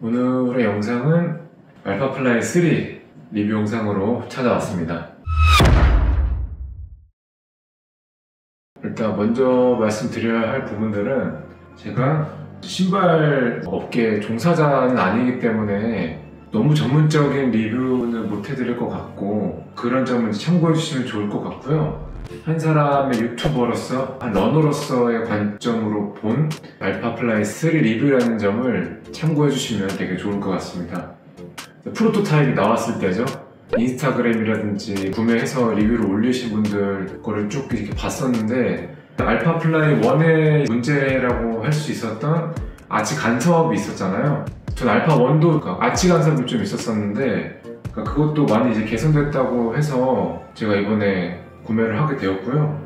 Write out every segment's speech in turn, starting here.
오늘의 영상은 알파플라이 3 리뷰 영상으로 찾아왔습니다. 일단 먼저 말씀드려야 할 부분들은 제가 신발 업계 종사자는 아니기 때문에 너무 전문적인 리뷰는 못 해드릴 것 같고 그런 점은 참고해 주시면 좋을 것 같고요. 한 사람의 유튜버로서, 한 러너로서의 관점으로 본 알파플라이 3 리뷰라는 점을 참고해 주시면 되게 좋을 것 같습니다. 프로토타입이 나왔을 때죠. 인스타그램이라든지 구매해서 리뷰를 올리신 분들 거를 쭉 이렇게 봤었는데 알파플라이 1의 문제라고 할 수 있었던 아치 간섭이 있었잖아요. 전 알파 1도 아치 간섭이 좀 있었었는데 그것도 많이 이제 개선됐다고 해서 제가 이번에 구매를 하게 되었고요.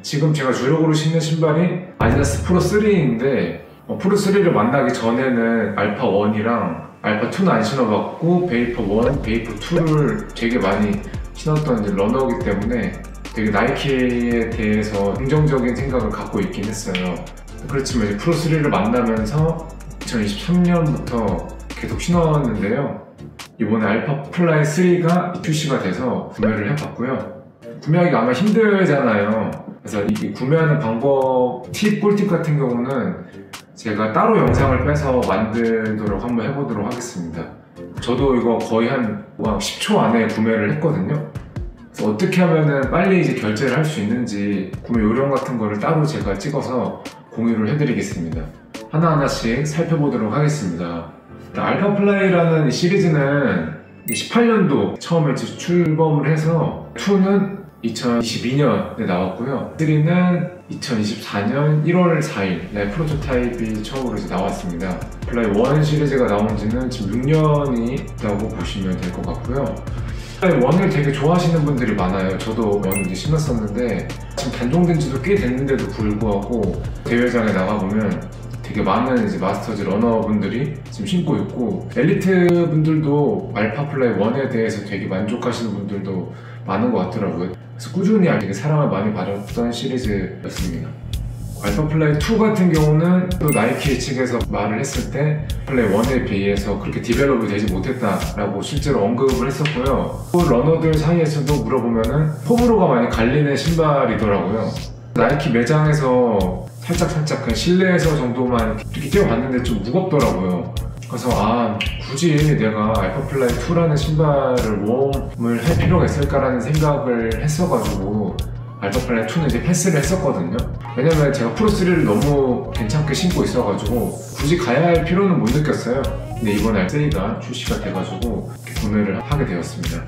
지금 제가 주력으로 신는 신발이 아디다스 프로 3인데 프로 3를 만나기 전에는 알파 1이랑 알파 2는 안 신어봤고 베이퍼 1, 베이퍼 2를 되게 많이 신었던 이제 러너이기 때문에 되게 나이키에 대해서 긍정적인 생각을 갖고 있긴 했어요. 그렇지만 이제 프로 3를 만나면서 2023년부터 계속 신었는데요. 이번에 알파플라이 3가 출시가 돼서 구매를 해봤고요. 구매하기가 아마 힘들잖아요. 그래서 이 구매하는 방법, 꿀팁 같은 경우는 제가 따로 영상을 빼서 만들도록 한번 해보도록 하겠습니다. 저도 이거 거의 한 10초 안에 구매를 했거든요. 그래서 어떻게 하면은 빨리 이제 결제를 할 수 있는지 구매 요령 같은 거를 따로 제가 찍어서 공유를 해드리겠습니다. 하나하나씩 살펴보도록 하겠습니다. 알파플라이라는 시리즈는 18년도 처음에 출범을 해서 2는 2022년에 나왔고요. 3는 2024년 1월 4일 프로토타입이 처음으로 이제 나왔습니다. 플라이 1 시리즈가 나온 지는 지금 6년이 있다고 보시면 될 것 같고요. 플라이 1을 되게 좋아하시는 분들이 많아요. 저도 1을 이제 신었었는데 지금 단종된 지도 꽤 됐는데도 불구하고 대회장에 나가보면 되게 많은 이제 마스터즈 러너분들이 지금 신고 있고 엘리트 분들도 알파플라이 1에 대해서 되게 만족하시는 분들도 많은 것 같더라고요. 그래서 꾸준히 되게 사랑을 많이 받았던 시리즈였습니다. 알파플라이 2 같은 경우는 또 나이키 측에서 말을 했을 때 플라이 1에 비해서 그렇게 디벨롭이 되지 못했다라고 실제로 언급을 했었고요. 또 러너들 사이에서도 물어보면은 폼으로가 많이 갈리는 신발이더라고요. 나이키 매장에서 살짝 그냥 실내에서 정도만 이렇게 뛰어봤는데 좀 무겁더라고요. 그래서 굳이 내가 알파플라이 2라는 신발을 웜을 할 필요가 있을까라는 생각을 했어가지고 알파플라이 2는 이제 패스를 했었거든요. 왜냐면 제가 프로 3를 너무 괜찮게 신고 있어가지고 굳이 가야 할 필요는 못 느꼈어요. 근데 이번에 3가 출시가 돼가지고 구매를 하게 되었습니다.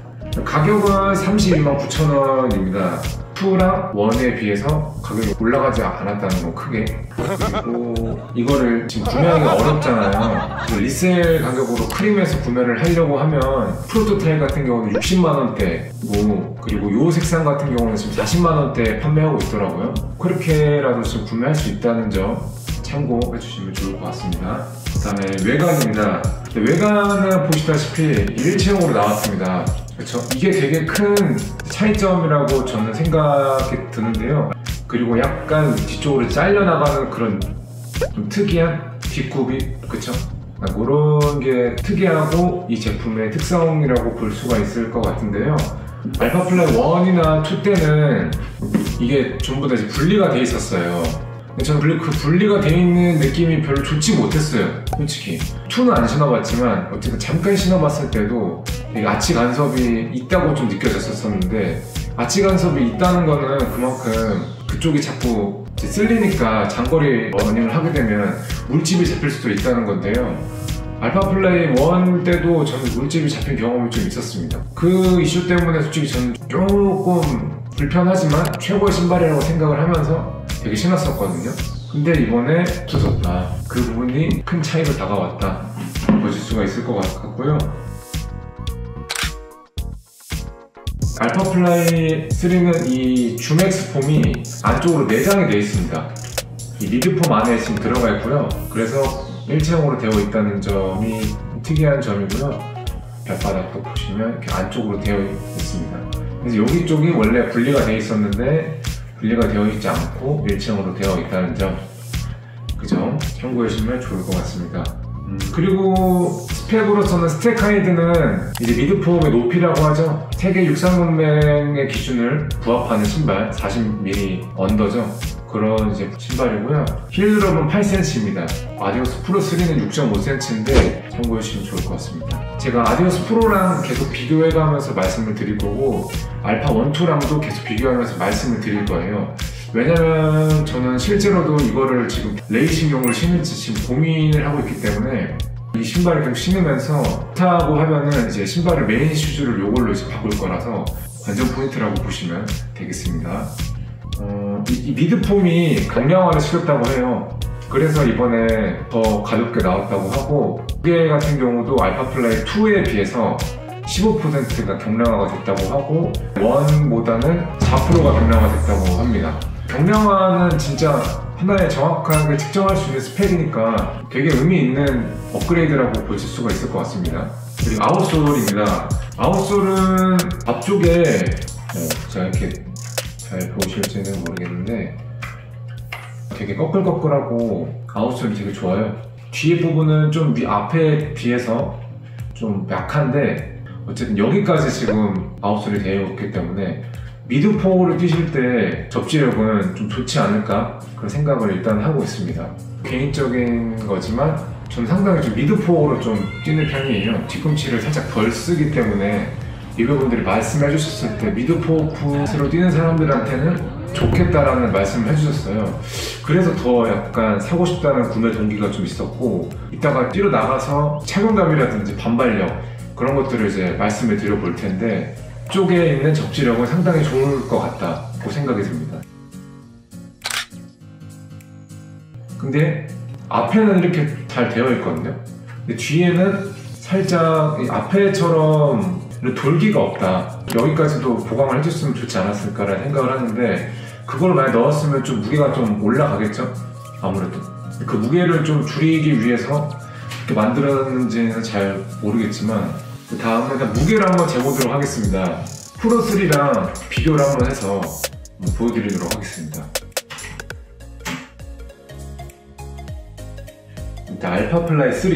가격은 329,000원입니다. 2랑 1에 비해서 가격이 올라가지 않았다는 거 크게. 그리고 이거를 지금 구매하기가 어렵잖아요. 리셀 가격으로 크림에서 구매를 하려고 하면 프로토타입 같은 경우는 60만원대 그리고 요 색상 같은 경우는 지금 40만원대 판매하고 있더라고요. 그렇게라도 지금 구매할 수 있다는 점 참고해 주시면 좋을 것 같습니다. 그 다음에 외관입니다. 외관은 보시다시피 일체형으로 나왔습니다. 그렇죠? 이게 되게 큰 차이점이라고 저는 생각이 드는데요. 그리고 약간 뒤쪽으로 잘려나가는 그런 좀 특이한 뒷굽이, 그쵸? 그런 게 특이하고 이 제품의 특성이라고 볼 수가 있을 것 같은데요. 알파플라이 1이나 2 때는 이게 전부 다 이제 분리가 돼 있었어요. 근데 저는 그 분리가 돼 있는 느낌이 별로 좋지 못했어요, 솔직히. 2는 안 신어봤지만 어쨌든 잠깐 신어봤을 때도 되게 아치 간섭이 있다고 좀 느껴졌었는데 아치 간섭이 있다는 거는 그만큼 그쪽이 자꾸 쓸리니까 장거리 러닝을 하게 되면 물집이 잡힐 수도 있다는 건데요. 알파플라이 1 때도 저는 물집이 잡힌 경험이 좀 있었습니다. 그 이슈 때문에 솔직히 저는 조금 불편하지만 최고의 신발이라고 생각을 하면서 되게 신었었거든요. 근데 이번에 없어졌다. 그 부분이 큰 차이로 다가왔다 보실 수가 있을 것 같고요. 알파플라이 3는 이 줌엑스 폼이 안쪽으로 내장이 되어 있습니다. 이 리드폼 안에 지금 들어가 있고요. 그래서 일체형으로 되어 있다는 점이 특이한 점이고요. 발바닥도 보시면 이렇게 안쪽으로 되어 있습니다. 그래서 여기 쪽이 원래 분리가 되어 있었는데 분리가 되어 있지 않고 일체형으로 되어 있다는 점, 그 점 참고해 주시면 좋을 것 같습니다. 그리고 스펙으로서는 스택하이드는 이제 미드폼의 높이라고 하죠. 세계 육상문맹의 기준을 부합하는 신발, 40mm 언더죠. 그런 이제 신발이고요. 힐드롭은 8cm입니다. 아디오스 프로 3는 6.5cm인데 참고해 주시면 좋을 것 같습니다. 제가 아디오스 프로랑 계속 비교해가면서 말씀을 드릴 거고 알파 1, 2랑도 계속 비교하면서 말씀을 드릴 거예요. 왜냐면 저는 실제로도 이거를 지금 레이싱용으로 신을지 지금 고민을 하고 있기 때문에 이 신발을 계속 신으면서 좋다고 하면은 이제 신발을 메인 슈즈를 요걸로 이제 바꿀 거라서 관전 포인트라고 보시면 되겠습니다. 이 미드폼이 강량화를 시켰다고 해요. 그래서 이번에 더 가볍게 나왔다고 하고 무게 같은 경우도 알파플라이 2에 비해서 15%가 경량화가 됐다고 하고 1보다는 4%가 경량화 됐다고 합니다. 경량화는 진짜 하나의 정확하게 측정할 수 있는 스펙이니까 되게 의미 있는 업그레이드라고 보실 수가 있을 것 같습니다. 그리고 아웃솔입니다. 아웃솔은 앞쪽에 제가 이렇게 잘 보실지는 모르겠는데 되게 꺼끌꺼끌하고 아웃솔이 되게 좋아요. 뒤에 부분은 좀 앞에 비해서 좀 약한데 어쨌든 여기까지 지금 아웃솔이 되어 있기 때문에 미드포를 뛰실 때 접지력은 좀 좋지 않을까 그런 생각을 일단 하고 있습니다. 개인적인 거지만 저는 상당히 좀 미드포로 좀 뛰는 편이에요. 뒤꿈치를 살짝 덜 쓰기 때문에 리뷰분들이 말씀해 주셨을 때 미드포 풋으로 뛰는 사람들한테는 좋겠다라는 말씀을 해주셨어요. 그래서 더 약간 사고 싶다는 구매 동기가 좀 있었고 이따가 뛰러 나가서 착용감이라든지 반발력 그런 것들을 이제 말씀을 드려볼 텐데 쪽에 있는 접지력은 상당히 좋을 것 같다고 생각이 듭니다. 근데 앞에는 이렇게 잘 되어 있거든요. 근데 뒤에는 살짝 앞에처럼 돌기가 없다. 여기까지도 보강을 해줬으면 좋지 않았을까라는 생각을 하는데 그걸 많이 넣었으면 좀 무게가 좀 올라가겠죠? 아무래도 그 무게를 좀 줄이기 위해서 이렇게 만들었는지는 잘 모르겠지만 그 다음에 무게를 한번 재보도록 하겠습니다. 프로3랑 비교를 한번 해서 보여드리도록 하겠습니다. 일단 알파플라이 3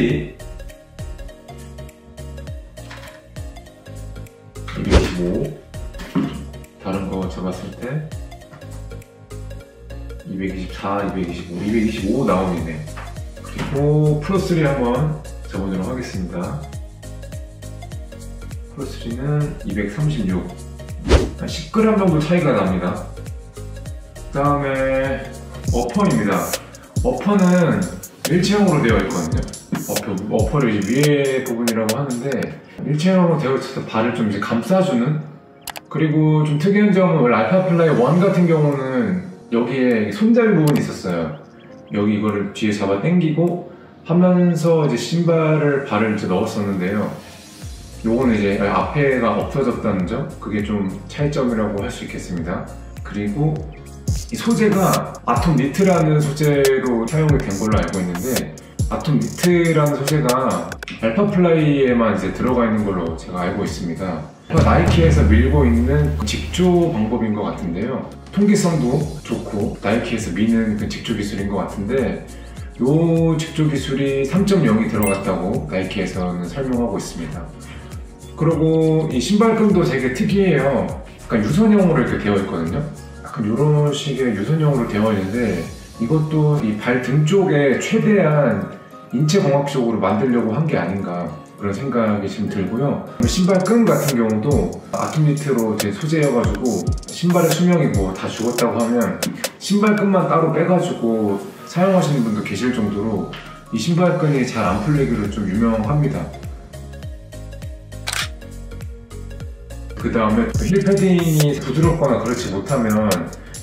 225 다른 거 잡았을 때 224, 225, 225 나오네. 그리고 프로3 한번 잡아보도록 하겠습니다. 프로3는 236 10g 정도 차이가 납니다. 그 다음에 어퍼입니다. 어퍼는 일체형으로 되어 있거든요. 어퍼를 이제 위에 부분이라고 하는데 일체형으로 되어 있어서 발을 좀 이제 감싸주는. 그리고 좀 특이한 점은 원래 알파플라이 1 같은 경우는 여기에 손잡이 부분이 있었어요. 여기 이거를 뒤에 잡아 당기고 하면서 이제 신발을 발을 이제 넣었었는데요. 요거는 이제 앞에가 없어졌다는 점, 그게 좀 차이점이라고 할 수 있겠습니다. 그리고 이 소재가 아톰 니트라는 소재로 사용이 된 걸로 알고 있는데 아톰 니트라는 소재가 알파플라이에만 이제 들어가 있는 걸로 제가 알고 있습니다. 나이키에서 밀고 있는 직조 방법인 것 같은데요. 통기성도 좋고 나이키에서 미는 그 직조 기술인 것 같은데 이 직조 기술이 3.0이 들어갔다고 나이키에서는 설명하고 있습니다. 그리고 이 신발끈도 되게 특이해요. 약간 유선형으로 이렇게 되어 있거든요. 약간 이런 식의 유선형으로 되어 있는데 이것도 이 발 등 쪽에 최대한 인체공학적으로 만들려고 한 게 아닌가 그런 생각이 지금 들고요. 신발끈 같은 경우도 아톰니트로 된 소재여가지고 신발의 수명이 뭐 다 죽었다고 하면 신발끈만 따로 빼가지고 사용하시는 분도 계실 정도로 이 신발끈이 잘 안 풀리기로 좀 유명합니다. 그 다음에 힐 패딩이 부드럽거나 그렇지 못하면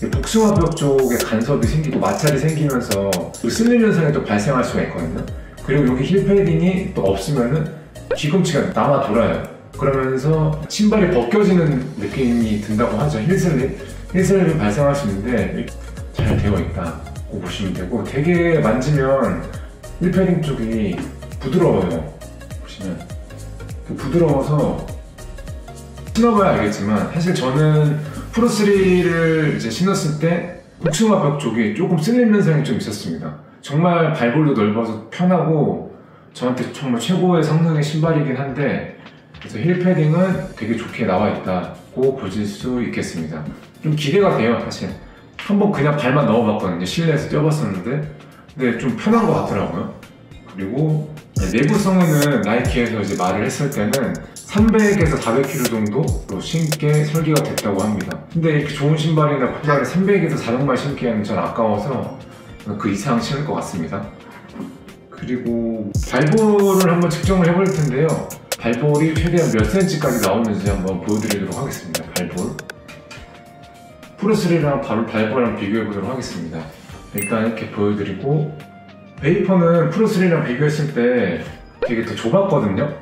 복숭아뼈 쪽에 간섭이 생기고 마찰이 생기면서 쓸림 현상이 또 발생할 수가 있거든요. 그리고 여기 힐 패딩이 또 없으면은 뒤꿈치가 남아 돌아요. 그러면서 신발이 벗겨지는 느낌이 든다고 하죠. 힐슬립이 발생할 수 있는데 잘 되어 있다고 보시면 되고 되게 만지면 힐 패딩 쪽이 부드러워요. 보시면 부드러워서 신어봐야 알겠지만 사실 저는 프로3를 이제 신었을 때 복숭아뼈 쪽이 조금 쓸림 현상이 좀 있었습니다. 정말 발볼도 넓어서 편하고 저한테 정말 최고의 성능의 신발이긴 한데, 그래서 힐 패딩은 되게 좋게 나와 있다고 보실 수 있겠습니다. 좀 기대가 돼요. 사실 한번 그냥 발만 넣어봤거든요. 실내에서 뛰어봤었는데, 근데 좀 편한 것 같더라고요. 그리고 내구성에는 나이키에서 이제 말을 했을 때는 300에서 400kg 정도로 신게 설계가 됐다고 합니다. 근데 이렇게 좋은 신발이나 신발을 300에서 400만 신기에는 전 아까워서 그 이상 신을 것 같습니다. 그리고 발볼을 한번 측정을 해볼 텐데요. 발볼이 최대한 몇 cm까지 나오는지 한번 보여드리도록 하겠습니다. 발볼 프로3랑 발볼랑 비교해보도록 하겠습니다. 일단 이렇게 보여드리고, 베이퍼는 프로3랑 비교했을 때 되게 더 좁았거든요.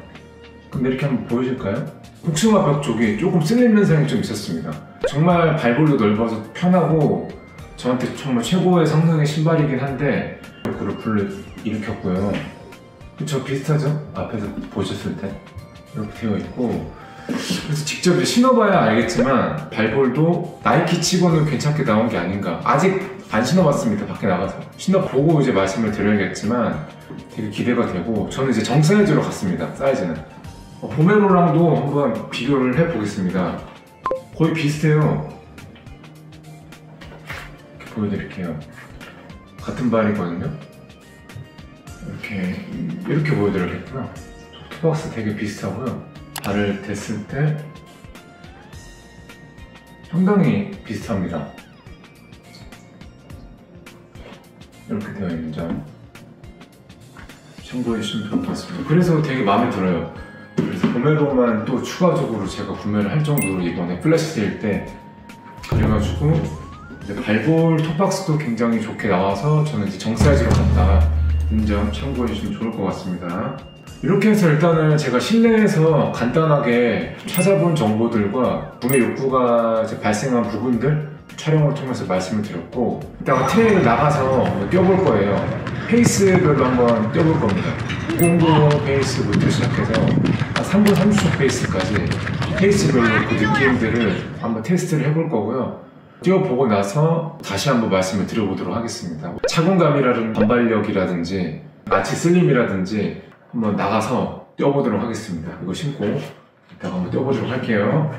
근데 이렇게 한번 보여줄까요? 복숭아 벽 쪽이 조금 쓸림 현상이 좀 있었습니다. 정말 발볼도 넓어서 편하고 저한테 정말 최고의 성능의 신발이긴 한데, 그룹을 일으켰고요. 그쵸, 비슷하죠? 앞에서 보셨을 때 이렇게 되어 있고, 그래서 직접 이제 신어봐야 알겠지만 발볼도 나이키 치고는 괜찮게 나온 게 아닌가. 아직 안 신어봤습니다. 밖에 나가서 신어보고 이제 말씀을 드려야겠지만 되게 기대가 되고, 저는 이제 정 사이즈로 갔습니다. 사이즈는 보메로랑도 한번 비교를 해보겠습니다. 거의 비슷해요. 이렇게 보여드릴게요. 같은 발이거든요. 이렇게 보여드려야겠구나. 토박스 되게 비슷하고요. 발을 댔을 때 상당히 비슷합니다. 이렇게 되어 있는 점 참고해 주시면 좋을 것 같습니다. 그래서 되게 마음에 들어요. 그래서 보메로만 또 추가적으로 제가 구매를 할 정도로 이번에 플래시 세일 때, 그래가지고 이제 발볼 톱박스도 굉장히 좋게 나와서 저는 이제 정 사이즈로 갔다. 이 점 참고해 주시면 좋을 것 같습니다. 이렇게 해서 일단은 제가 실내에서 간단하게 찾아본 정보들과 구매 욕구가 이제 발생한 부분들 촬영을 통해서 말씀을 드렸고, 이따가 트레일을 나가서 뛰어볼 거예요. 페이스별로 한번 뛰어볼 겁니다. 500 페이스부터 시작해서 3분 30초 페이스까지 페이스별로 그 느낌들을 한번 테스트를 해볼 거고요. 뛰어보고 나서 다시 한번 말씀을 드려보도록 하겠습니다. 착용감이라든지 반발력이라든지 아치 슬림이라든지 한번 나가서 뛰어보도록 하겠습니다. 이거 신고 이따가 한번 뛰어보도록 할게요.